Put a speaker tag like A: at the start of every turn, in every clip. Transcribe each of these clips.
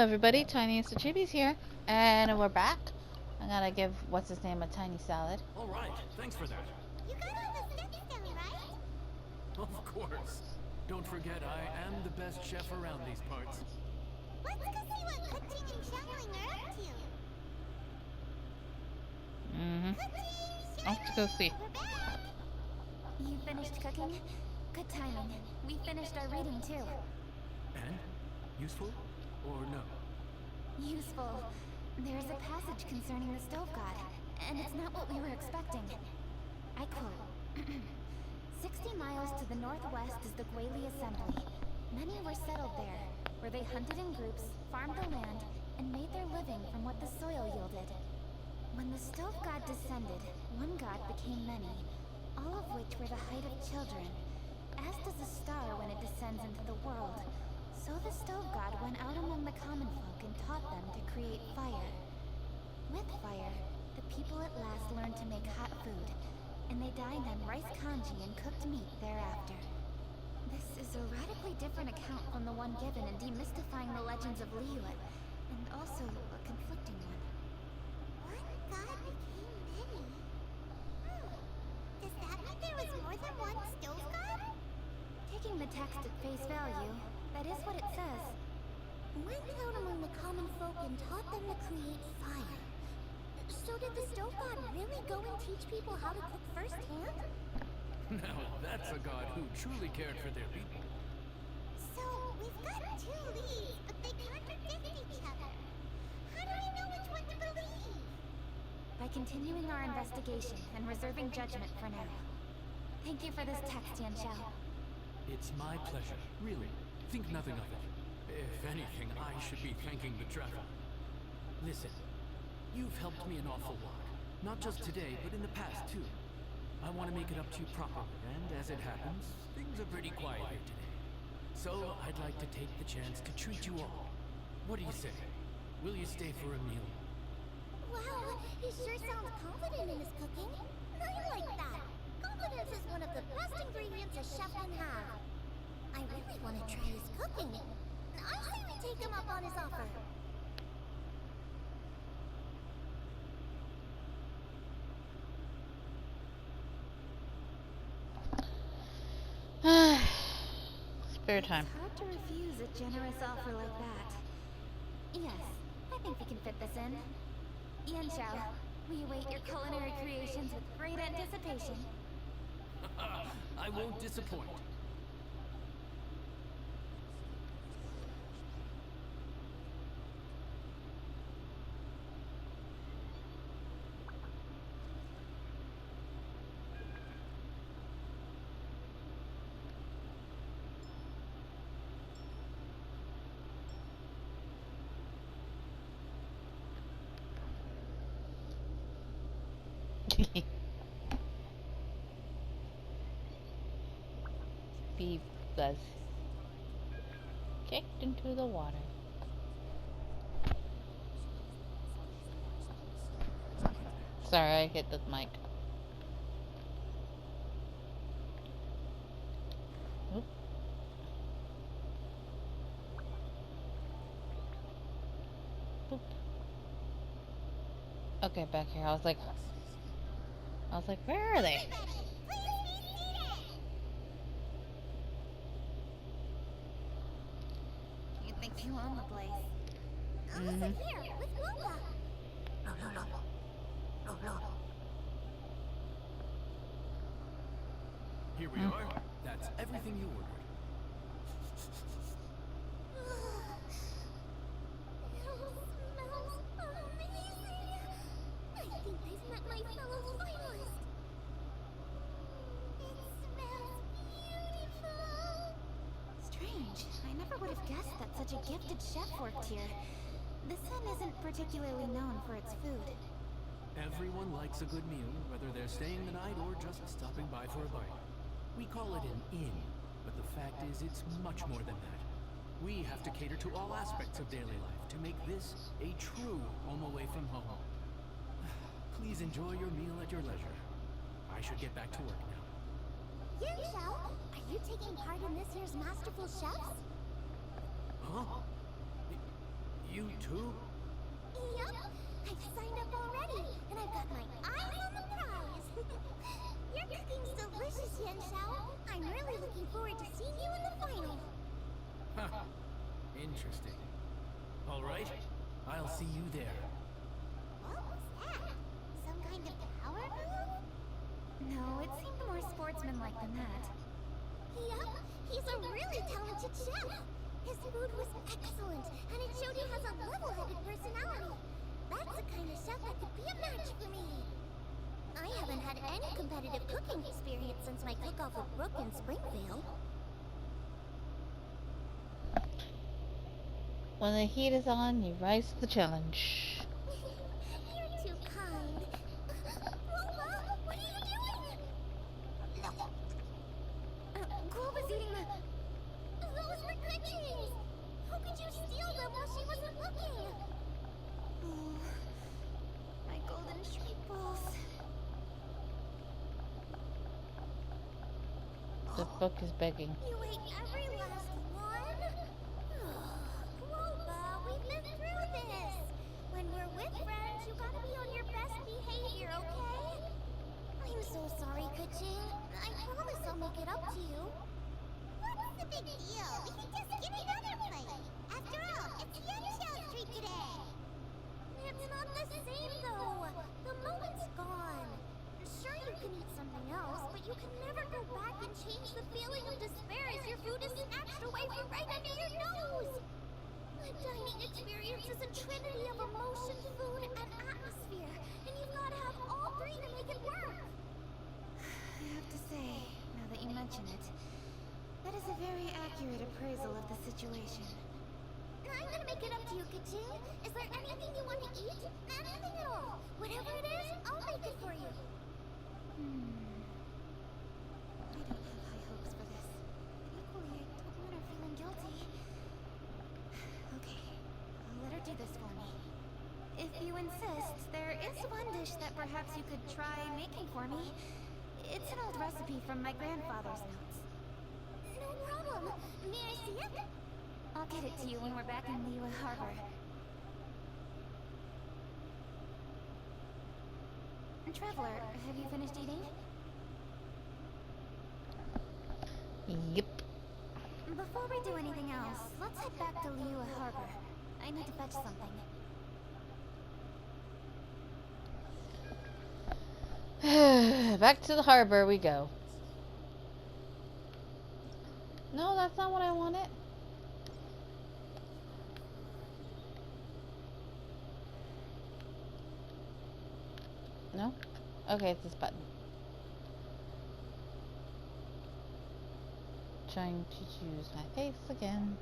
A: everybody, Tiniestofchibis here, and we're back. I gotta give what's his name a tiny salad.
B: All right, thanks for that.
C: You got all the steps down, right?
B: Of course. Don't forget, I am the best chef around these parts.
C: Let's go see what cooking and channeling are up to.
A: Off to go see.
C: We're back.
D: You finished cooking? Good timing. We finished our reading too.
B: And? Useful? Or no?
D: Useful. There's a passage concerning the stove god, and it's not what we were expecting. I quote, 60 miles to the northwest is the Gwali Assembly. Many were settled there, where they hunted in groups, farmed the land, and made their living from what the soil yielded. When the stove god descended, one god became many, all of which were the height of children. As does a star when it descends into the world, so the stove god went out among the common folk and taught them to create fire. With fire, the people at last learned to make hot food, and they dined on rice congee and cooked meat thereafter. This is a radically different account from the one given in Demystifying the Legends of Liyue, and also a conflicting one.
C: One god became many. Does that mean there was more than one stove god?
D: Taking the text at face value, that is what it says.
C: Went out among the common folk and taught them to create fire. So did the stove god really go and teach people how to cook firsthand?
B: Now, that's a god who truly cared for their people.
C: So, we've got two leads, but they contradict each other. How do we know which one to believe?
D: By continuing our investigation and reserving judgment for now. Thank you for this text, Yan Xiao.
B: It's my pleasure, really. Think nothing of it. If anything, I should be thanking the traveler. Listen, you've helped me an awful lot. Not just today, but in the past, too. I want to make it up to you properly, and as it happens, things are pretty quiet here today. So, I'd like to take the chance to treat you all. What do you say? Will you stay for a meal?
C: Wow, he sure sounds confident in his cooking. I like that. Confidence is one of the best ingredients a chef can have. I really want to try his cooking. I say we take him up on his offer.
A: Spare time.
D: It's hard to refuse a generous offer like that. Yes, I think we can fit this in. Yan Xiao, we await your culinary creations with great anticipation.
B: I won't disappoint.
A: Beef was kicked into the water. Sorry, I hit the mic. Oop. Boop. Okay, back here. I was like, where are they?
D: You think you own the place?
C: Listen here, with goba.
B: Here we are. That's everything you ordered.
C: It all smells amazing. I think I've met my fellow finalist. It smells beautiful.
D: Strange. I never would have guessed that such a gifted chef worked here. This inn isn't particularly known for its food.
B: Everyone likes a good meal, whether they're staying the night or just stopping by for a bite. We call it an inn, but the fact is it's much more than that. We have to cater to all aspects of daily life to make this a true home away from home. Please enjoy your meal at your leisure. I should get back to work now.
C: Yan Xiao, are you taking part in this year's Masterful Chefs?
B: Huh? You too?
C: Yup, I've signed up already, and I've got my eyes on the prize. Your cooking's delicious, Yan Xiao. I'm really looking forward to seeing you in the final.
B: Huh. Interesting. All right, I'll see you there.
C: What was that? Some kind of power move?
D: No, it seemed more sportsmanlike than that.
C: Yup, he's a really talented chef. His food was excellent, and it showed he has a level-headed personality. That's the kind of chef that could be a match for me. I haven't had any competitive cooking experience since my cook-off with Brooke in Springfield.
A: When the heat is on, you rise to the challenge.
C: You're too kind. Lola, what are you doing?
D: Globa's eating the...
C: Those were good things. How could you steal them while she wasn't looking?
D: Oh, my golden street balls.
A: The book is begging.
C: You ate every last one? Groba, we've been through this. When we're with friends, you gotta be on your best behavior, okay? I'm so sorry, Kuching. I promise I'll make it up to you. What's the big deal? We can just get another plate. After all, it's Yan Xiao's treat today. It's not the same, though. The moment's gone. Sure, you can eat something else, but you can never go back and change the feeling of despair as your food is snatched away from right under your nose. A dining experience is a trinity of emotion, food, and atmosphere, and you've got to have all three to make it work.
D: I have to say, now that you mention it, that is a very accurate appraisal of the situation.
C: I'm gonna make it up to you, Kuching. Is there anything you want to eat? Anything at all. Whatever it is, I'll make it for you.
D: I don't have high hopes for this. But equally, I don't want her feeling guilty. Okay, I'll let her do this for me. If you insist, there is one dish that perhaps you could try making for me. It's an old recipe from my grandfather's notes.
C: No problem. May I see it?
D: I'll get it to you when we're back in Liyue Harbor. Traveler, have you finished eating?
A: Yep.
D: Before we do anything else, let's head back to Liyue Harbor. I need to fetch something.
A: Back to the harbor we go. No, that's not what I wanted. No? Okay, it's this button. Trying to choose my face again.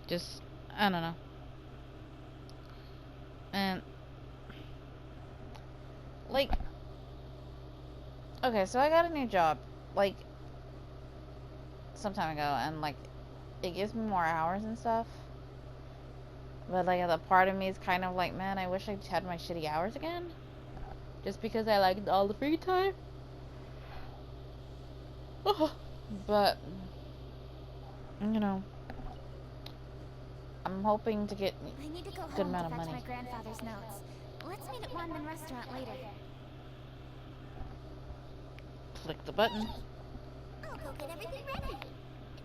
A: Just, I don't know. And, like, okay, so I got a new job, like, some time ago, and, like, it gives me more hours and stuff. But, like, the part of me is kind of like, man, I wish I had my shitty hours again. Just because I liked all the free time. But, you know, I'm hoping to get
D: I need to go
A: good
D: home
A: amount
D: to
A: of
D: fetch
A: money.
D: my grandfather's notes. Let's meet at Wanman Restaurant later.
A: Click the button.
C: I'll go get everything ready.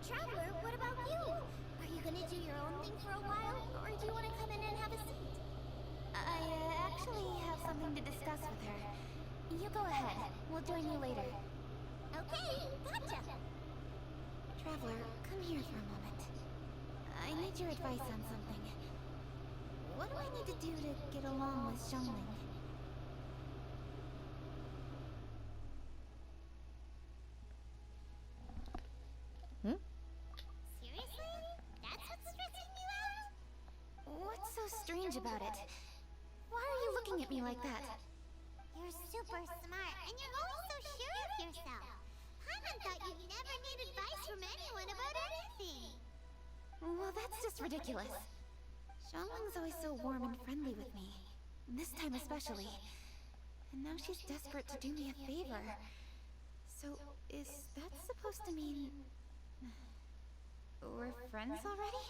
C: Traveler, what about you? Are you gonna do your own thing for a while, or do you want to come in and have a seat?
D: I actually have something to discuss with her. You go ahead. We'll join you later.
C: Okay, gotcha.
D: Traveler, come here for a moment. I need your advice on something. What do I need to do to get along with Xiangling?
C: Seriously? That's what's stressing you out?
D: What's so strange about it? Why are you looking at me like that?
C: You're super smart, and you're always so sure of yourself. Paimon thought you'd never need advice from anyone about anything.
D: Well, that's just ridiculous. Xiangling's always so warm and friendly with me. This time especially. And now she's desperate to do me a favor. So, is that supposed to mean... we're friends already?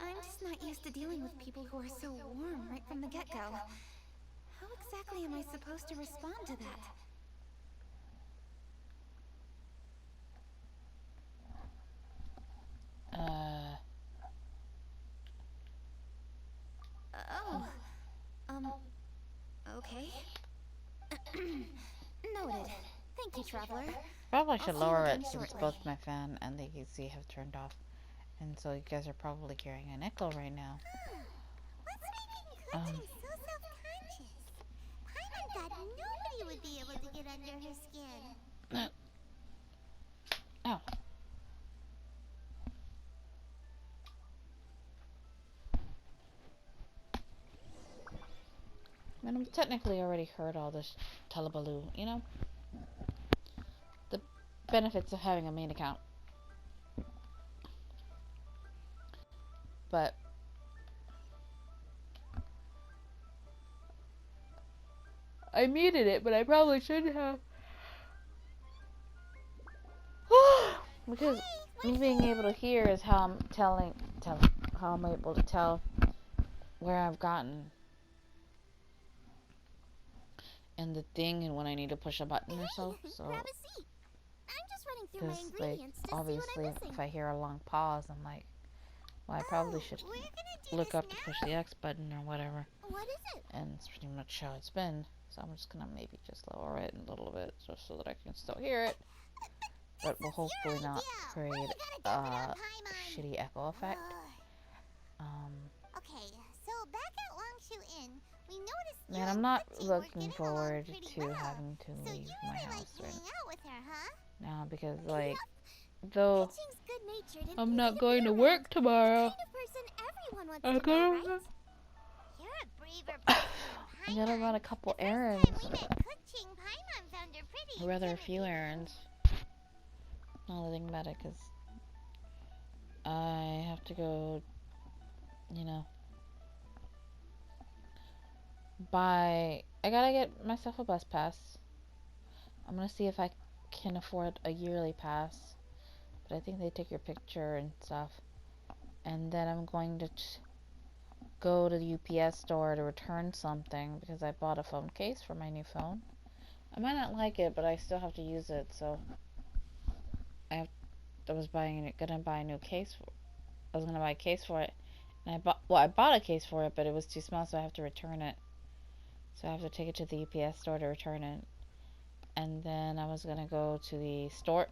D: I'm just not used to dealing with people who are so warm right from the get-go. How exactly am I supposed to respond to that? Oh. Okay. Noted. Thank you, Traveler.
A: Probably should
D: I'll see you
A: lower
D: again
A: it since
D: shortly.
A: both my fan and the AC have turned off. And so you guys are probably hearing an echo right now.
C: What's making Cooking so self-conscious? Paimon thought nobody would be able to get under her skin.
A: Oh. I mean, I've technically already heard all this telebaloo, you know? The benefits of having a main account. But I muted it, but I probably shouldn't have. Because me being able to hear is how I'm how I'm able to tell where I've gotten and the thing and when I need to push a button or so. So,
C: Grab a seat. I'm just running through my
A: because
C: ingredients to see
A: obviously
C: what I'm missing.
A: if I hear a long pause, I'm like, well, I probably should
C: We're gonna do
A: look
C: this
A: up to push the X button or whatever.
C: What is it?
A: And it's pretty much how it's been. So I'm just gonna maybe just lower it a little bit just so that I can still hear it. But will hopefully not create a shitty echo effect.
C: Okay, so back at Longshu Inn, we noticed you
A: Man, I'm
C: and
A: not
C: Kuchi were
A: looking
C: getting
A: forward
C: along pretty
A: to
C: well.
A: having to
C: So
A: leave
C: you
A: my
C: really
A: house
C: like
A: right
C: hanging out with her, huh?
A: now because, like, though
C: Kuchi's good-natured and
A: I'm
C: easy
A: not
C: to
A: going
C: be
A: to
C: around.
A: work tomorrow.
C: The kind of person everyone wants
A: I'm
C: to know,
A: gonna
C: right? You're a braver person
A: I
C: than
A: gotta run a
C: Paimon.
A: couple
C: The first
A: errands.
C: time we met Kuchi, Paimon found her pretty
A: Or rather, a few
C: intimidating.
A: errands. Now that I think about it, because I have to go, you know, I gotta get myself a bus pass. I'm gonna see if I can afford a yearly pass. But I think they take your picture and stuff. And then I'm going to go to the UPS store to return something because I bought a phone case for my new phone. I might not like it, but I still have to use it, so I was gonna buy a new case. I was gonna buy a case for it, and I bought a case for it, but it was too small, so I have to return it. So I have to take it to the UPS store to return it, and then I was gonna go to the store,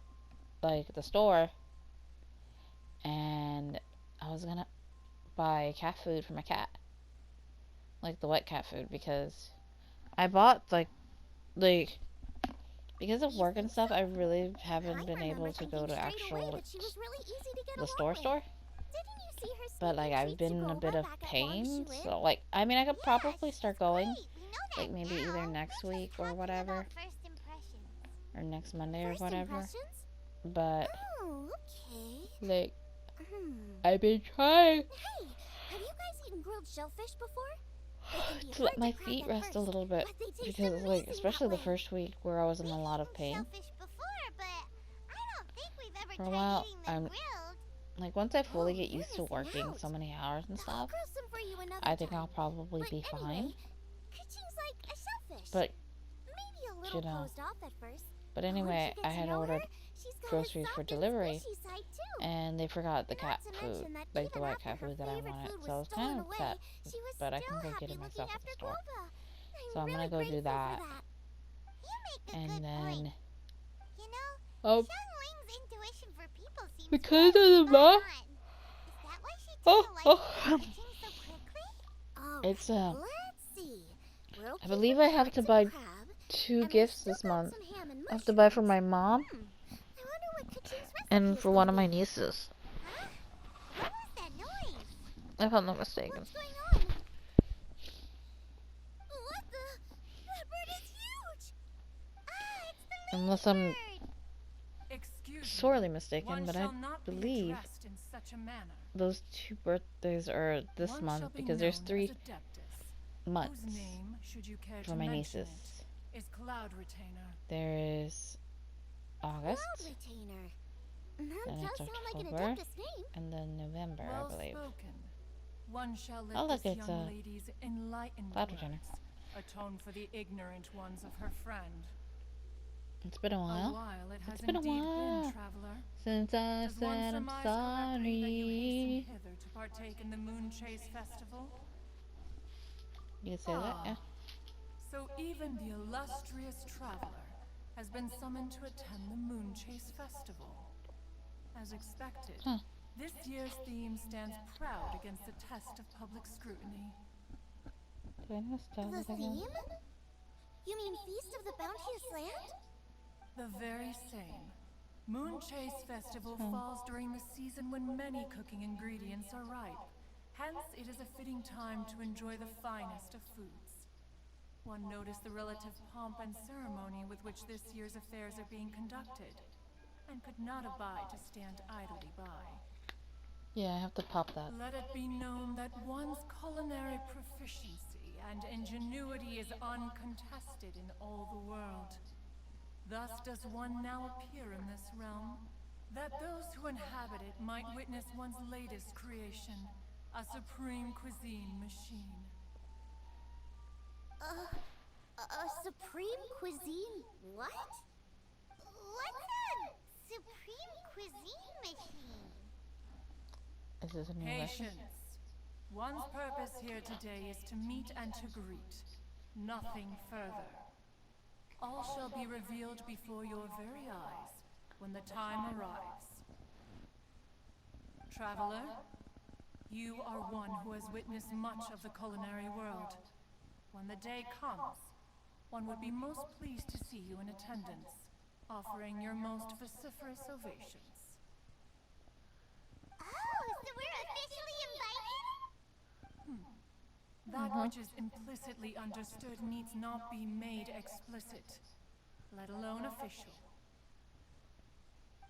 A: and I was gonna buy cat food for my cat, like the wet cat food, because I bought because of work and stuff, I really haven't been able to go to actual the store.
C: Didn't you see her
A: But like I've been in a bit of pain, so like I mean I could probably start going, like maybe either next week or whatever, or next Monday or whatever. But
C: Oh, okay.
A: like I've been trying
C: Hey, have you guys eaten grilled shellfish before?
A: to let my feet rest a little bit because like especially the first week where I was in a lot of pain. For a while, I'm like once I fully get used to working so many hours and stuff, I think I'll probably be fine. But you know, but anyway, I had ordered groceries for delivery, and they forgot the cat food, like the white cat food that I wanted. So I was kind of upset, but I can go get it myself at the store. So I'm gonna go do that, and then because of the mom. It's I believe I have to buy 2 gifts this month. I have to buy for my mom and for one of my nieces, if I'm not mistaken.
C: What's going on? What the? That bird is huge! Ah, it's the
A: Unless I'm
E: Excuse me,
A: sorely mistaken,
E: one
A: but I
E: shall not be
A: believe
E: addressed in such a manner.
A: those 2 birthdays are this
E: One shall
A: month
E: be
A: because there's
E: known
A: 3
E: as Adeptus,
A: months
E: whose name, should you care
A: for
E: to
A: my
E: mention
A: nieces.
E: it, is Cloud Retainer.
A: There is August,
C: Retainer. That
A: Then
C: does
A: it's
C: sound like an
A: October.
C: Adeptus name.
A: And then November, I
E: Well
A: believe.
E: spoken. One shall let
A: Oh, look,
E: this
A: it's
E: young lady's enlightened
A: Cloud
E: words
A: Retainer.
E: atone for the ignorant ones of her friend.
A: It's been a
E: A
A: while
E: while it has
A: It's been a
E: indeed
A: while.
E: been, traveler.
A: since I
E: Does one
A: said I'm
E: surmise correctly that you
A: sorry.
E: hasten hither to partake in the Moon Chase Festival?
A: You can say that, yeah.
E: So even the illustrious traveler has been summoned to attend the Moon Chase Festival. As expected,
A: Huh.
E: this year's theme stands proud against the test of public scrutiny.
A: Do I know stuff
C: The
A: again?
C: theme? You mean Feast of the Bounteous Land?
E: The very same. Moon Chase Festival falls during the season when many cooking ingredients are ripe. Hence, it is a fitting time to enjoy the finest of foods. One noticed the relative pomp and ceremony with which this year's affairs are being conducted, and could not abide to stand idly by.
A: Yeah, I have to pop that.
E: Let it be known that one's culinary proficiency and ingenuity is uncontested in all the world. Thus does one now appear in this realm, that those who inhabit it might witness one's latest creation, a supreme cuisine machine.
C: A supreme cuisine what? What's a supreme cuisine machine?
A: Is this a new lesson?
E: Patience. One's purpose here today is to meet and to greet. Nothing further. All shall be revealed before your very eyes when the time arrives. Traveler, you are one who has witnessed much of the culinary world. When the day comes, one would be most pleased to see you in attendance, offering your most vociferous ovations.
C: Oh, so we're officially invited?
E: That which is implicitly understood needs not be made explicit, let alone official.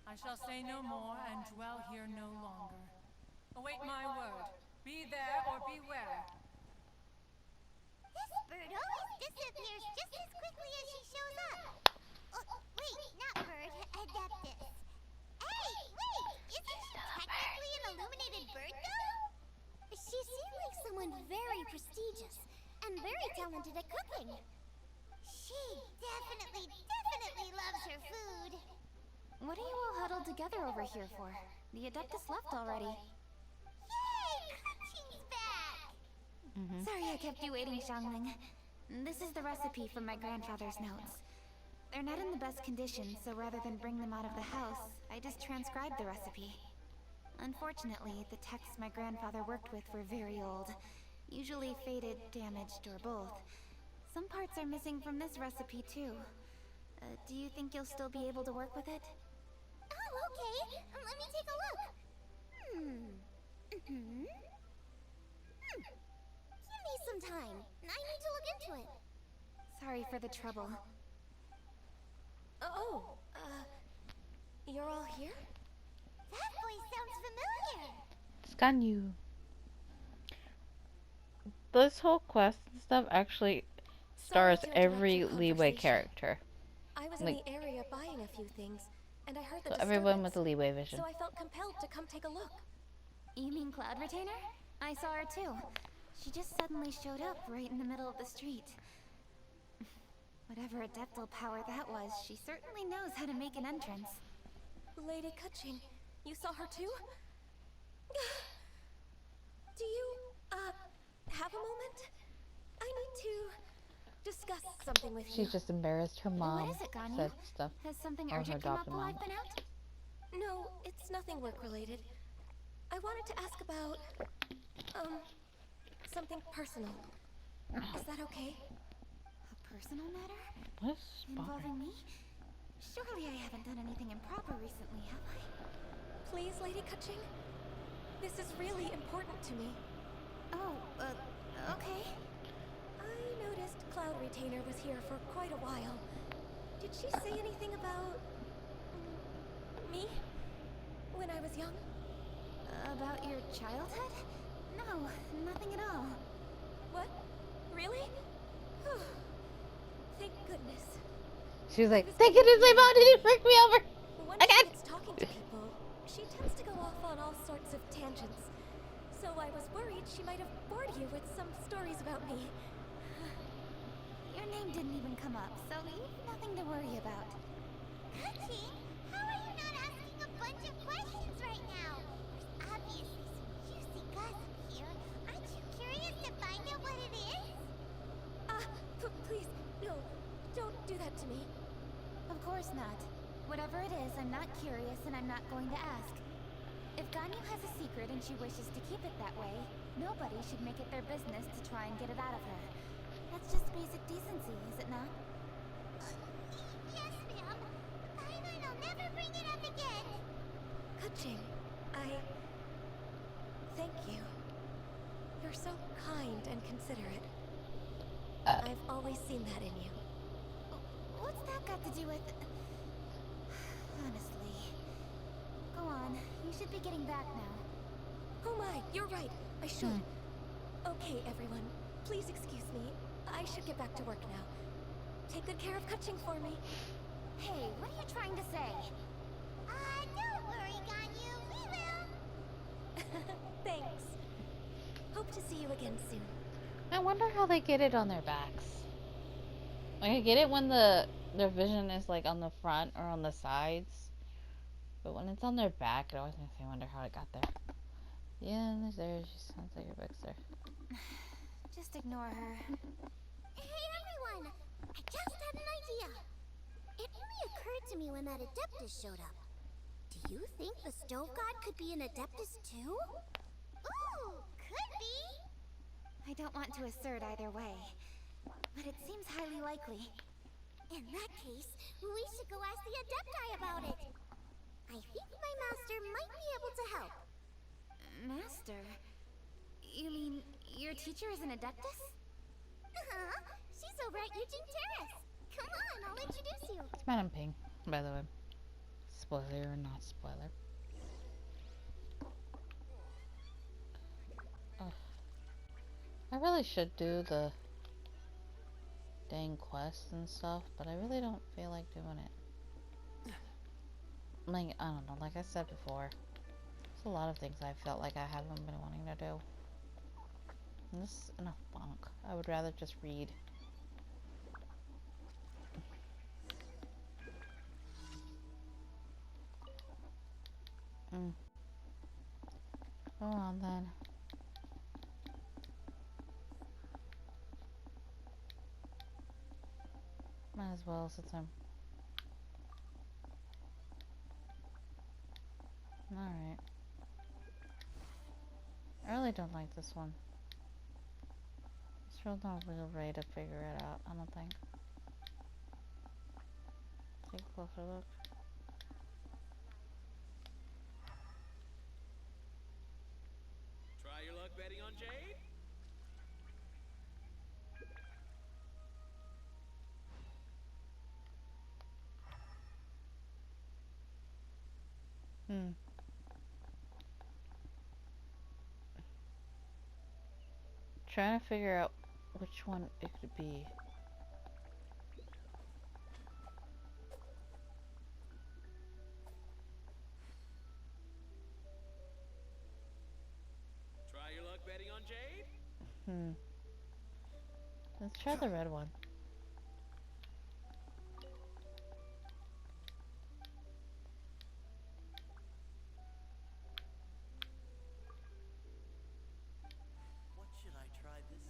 E: I shall say no more and dwell here no longer. Await my word. Be there or beware.
C: This bird always disappears just as quickly as she shows up. Oh, wait, not bird, Adeptus. Hey, wait, isn't she technically an illuminated bird, though? She seemed like someone very prestigious and very talented at cooking. She definitely loves her food.
D: What are you all huddled together over here for? The Adeptus left already.
C: Yay, cooking's back!
D: Sorry I kept you waiting, Xiangling. This is the recipe from my grandfather's notes. They're not in the best condition, so rather than bring them out of the house, I just transcribed the recipe. Unfortunately, the texts my grandfather worked with were very old. Usually faded, damaged, or both. Some parts are missing from this recipe, too. Do you think you'll still be able to work with it?
C: Oh, okay. Let me take a look. Give me some time. I need to look into it.
D: Sorry for the trouble.
C: You're all here? That voice sounds familiar.
A: Scan you. This whole quest and stuff actually stars
F: Sorry to interrupt
A: every
F: your
A: Leeway
F: conversation.
A: character.
F: I was
A: Like-
F: in the area buying a few things, and I heard the
A: So everyone with
F: disturbance,
A: the Leeway vision.
F: so I felt compelled to come take a look.
D: You mean Cloud Retainer? I saw her too. She just suddenly showed up right in the middle of the street. Whatever adeptal power that was, she certainly knows how to make an entrance.
F: Lady Kutching, you saw her too? Do you, have a moment? I need to discuss something with you.
A: She's just embarrassed her mom
D: What is it, Ganyu?
A: said stuff.
D: Has something
A: Or her
D: urgent come up
A: adopted
D: while
A: mom.
D: I've been out?
F: No, it's nothing work-related. I wanted to ask about, something personal. Is that okay?
D: A personal matter?
A: What is spotting?
D: Involving me? Surely I haven't done anything improper recently, have I?
F: Please, Lady Kutching? This is really important to me.
D: Oh, okay.
F: I noticed Cloud Retainer was here for quite a while. Did she say anything about... me? When I was young?
D: About your childhood? No, nothing at all.
F: What? Really? Thank goodness.
A: She was like, thank goodness my mom didn't freak me over.
F: One
A: Again!
F: chance talking to people, She tends to go off on all sorts of tangents. So I was worried she might have bored you with some stories about me.
D: Your name didn't even come up, so you've nothing to worry about.
C: Cutting? How are you not asking a bunch of questions right now? There's obviously some juicy gossip here. Aren't you curious to find out what it is?
F: Please, no, don't do that to me.
D: Of course not. Whatever it is, I'm not curious and I'm not going to ask. If Ganyu has a secret and she wishes to keep it that way, nobody should make it their business to try and get it out of her. That's just basic decency, is it not?
C: Yes, ma'am. Fine, and I'll never bring it up again.
F: Kaching, thank you. You're so kind and considerate. I've always seen that in you.
D: What's that got to do with... Honestly. Go on, you should be getting back now.
F: Oh my, you're right. I should. Okay, everyone. Please excuse me. I should get back to work now. Take good care of Kaching for me.
D: Hey, what are you trying to say?
C: Don't worry, Ganyu. We will.
F: Thanks. Hope to see you again soon.
A: I wonder how they get it on their backs. Like, I get it when their vision is like on the front or on the sides, but when it's on their back, it always makes me wonder how it got there. Yeah, there. She sounds like your book's there.
D: Just ignore her.
C: Hey, everyone. I just had an idea. It only occurred to me when that Adeptus showed up. Do you think the Stove God could be an Adeptus too? Ooh, could be.
D: I don't want to assert either way, but it seems highly likely.
C: In that case, we should go ask the Adepti about it. I think my master might be able to help.
D: Master? You mean your teacher is an Adeptus?
C: Uh-huh. She's over at Eugene Terrace. Come on, I'll introduce you.
A: It's Madam Ping, by the way. Spoiler or not spoiler. Ugh. I really should do the dang quests and stuff, but I really don't feel like doing it. Like, I don't know, like I said before, there's a lot of things I felt like I haven't been wanting to do. And this is in a funk. I would rather just read. Go on then. Might as well since I'm... Alright. I really don't like this one. It's really not a real way to figure it out, I don't think. Take a closer look.
B: Try your luck betting on Jade?
A: Trying to figure out which one it could be.
B: Try your luck betting on Jade?
A: Let's try the red one.
G: What should I try this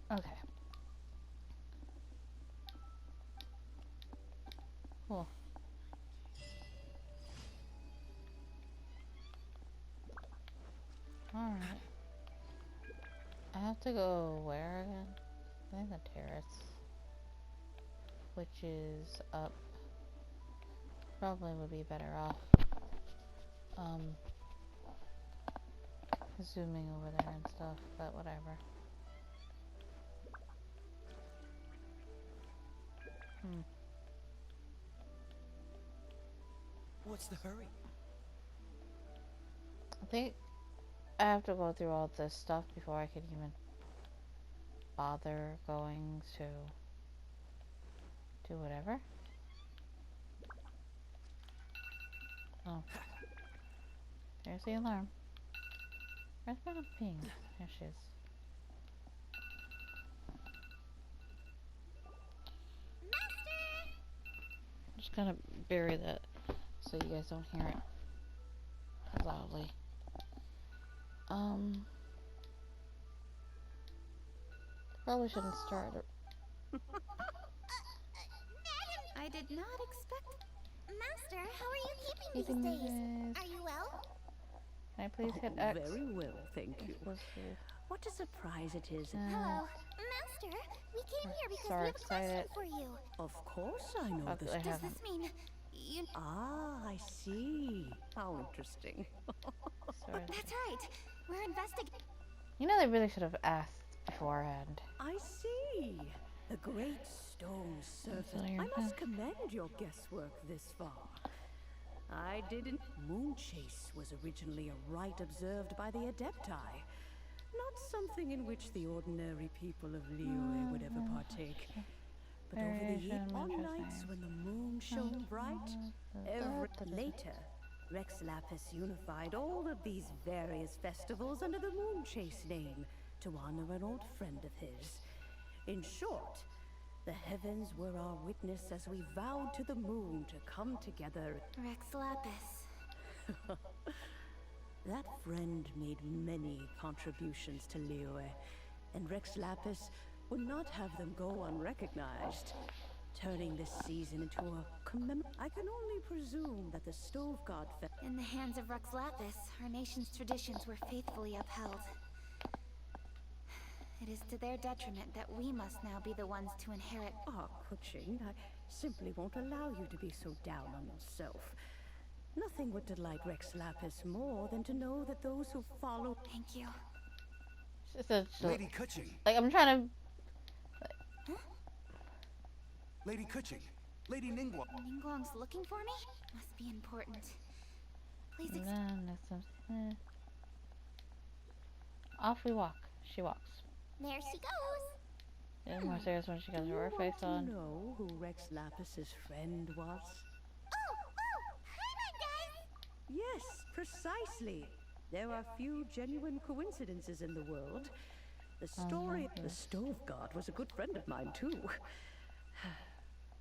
G: time?
A: Okay. Cool. Alright. I have to go where again? I think the terrace. Which is up. Probably would be better off. Zooming over there and stuff, but whatever.
G: What's the hurry?
A: I think I have to go through all this stuff before I can even bother going to do whatever. Oh. There's the alarm. Where's my ping? There she is. I'm just gonna bury that so you guys don't hear it loudly. Probably shouldn't start it.
D: I did not expect.
C: Master, how are you keeping these days? Are you well?
A: Can I please hit X?
H: Very well, thank you.
A: Supposed to.
H: What a surprise it is.
C: Hello. Master, we came here because
A: So
C: we have a
A: excited.
C: question for you.
H: Of course I know
A: Okay,
H: this.
A: I
D: Does
A: haven't.
D: this mean you?
H: Ah, I see. How interesting.
A: Sorry.
D: That's right. We're investigating.
A: You know, they really should have asked beforehand.
H: I see. The great stone serpent.
A: Familiar.
H: I must commend your guesswork this far. I didn't. Moonchase was originally a rite observed by the Adepti, not something in which the ordinary people of Liyue would ever partake. But over the years, on nights when the moon shone bright, later, Rex Lapis unified all of these various festivals under the Moonchase name to honor an old friend of his. In short, the heavens were our witness as we vowed to the moon to come together.
D: Rex Lapis.
H: That friend made many contributions to Liyue, and Rex Lapis would not have them go unrecognized, turning this season into a I can only presume that the Stove God
D: In the hands of Rex Lapis, our nation's traditions were faithfully upheld. It is to their detriment that we must now be the ones to inherit.
H: Ah, Kuching, I simply won't allow you to be so down on yourself. Nothing would delight Rex Lapis more than to know that those who follow...
D: Thank you.
A: It's a,
I: Lady Kuching.
A: like, I'm trying to.
I: Lady Kuching. Lady Ningguang.
D: Ningguang's looking for me? Must be important. Please
A: Off we walk. She walks.
C: There she goes.
A: She's more serious when she got
H: Do you
A: her
H: want
A: face
H: to
A: on.
H: know who Rex Lapis's friend was?
C: Hi there, guys.
H: Yes, precisely. There are few genuine coincidences in the world. The story... The Stove God was a good friend of mine, too.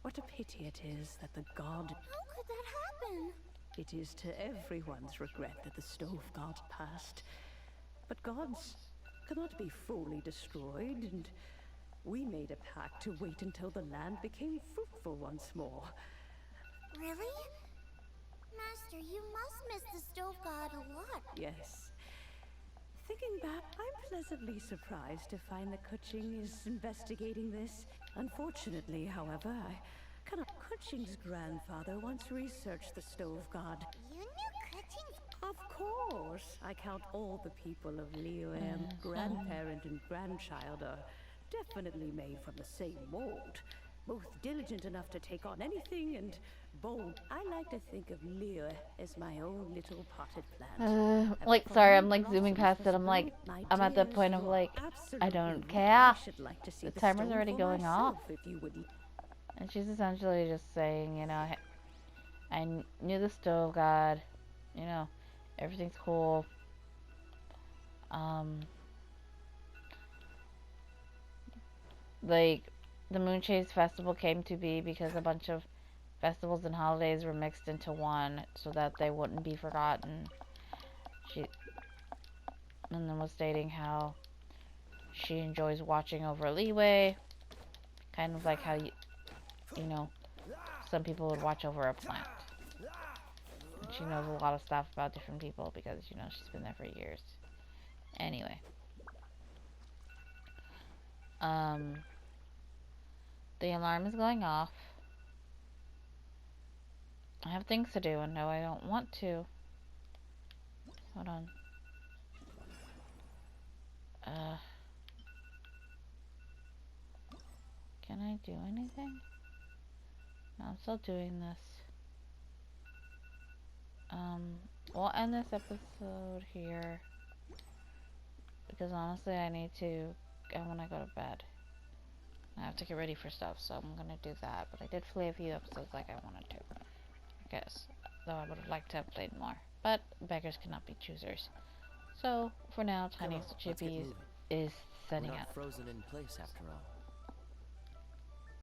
H: What a pity it is that the god...
C: How could that happen?
H: It is to everyone's regret that the Stove God passed. But gods cannot be fully destroyed, and we made a pact to wait until the land became fruitful once more.
C: Really? Master, you must miss the Stove God a lot.
H: Yes. Thinking back, I'm pleasantly surprised to find that Kuching is investigating this. Unfortunately, however, I cannot. Kuching's grandfather once researched the Stove God.
C: You knew Kuching's...
H: Of course, I count all the people of Liyue, grandparent and grandchild, are definitely made from the same mold. Both diligent enough to take on anything and bold. I like to think of Liyue as my own little potted plant.
A: Like, sorry, I'm like zooming past it. I'm like, I'm at the point of like, I don't care. The timer's already going off. And she's essentially just saying, you know, I knew the Stove God, you know, everything's cool. Like, the Moonchase Festival came to be because a bunch of festivals and holidays were mixed into one so that they wouldn't be forgotten. And then was stating how she enjoys watching over Liyue, kind of like how you know, some people would watch over a plant. And she knows a lot of stuff about different people because, you know, she's been there for years. Anyway. The alarm is going off. I have things to do, and no, I don't want to. Hold on. Can I do anything? No, I'm still doing this. We'll end this episode here. Because honestly, I want to go to bed. I have to get ready for stuff, so I'm gonna do that. But I did play a few episodes like I wanted to. I guess. though I would have liked to have played more. But beggars cannot be choosers. So, for now,
J: Come on, let's get
A: Tiniestofchibis
J: moving.
A: is
J: We're
A: setting
J: not
A: out.
J: frozen in place after all.